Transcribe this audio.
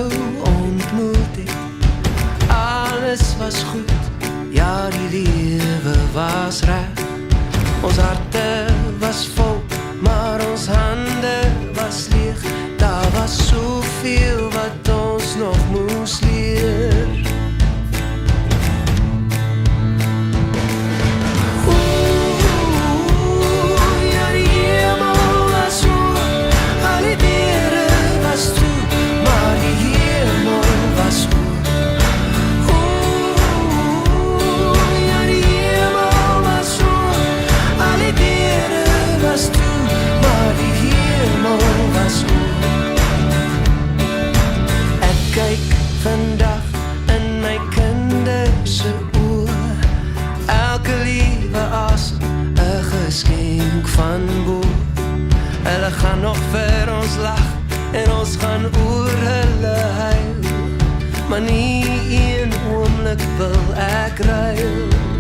jou ontmoet het. Alles was goed, ja die lewe was reg. Ons harte was vol, maar ons hande was leeg. Daar was soveel wat ons nog moes leer. Ja die hemel was hoog, al die deure was toe, maar die hemel was hoog. Ja die hemel was hoog, al die deure was toe, maar die hemel was hoog. Ek kyk vandag in my kinders se oë, elke liewe asem 'n geskenk van bo. Hulle gaan nog vir ons lag en ons gaan oor hulle huil, maar nie een oomblik wil ek ruil.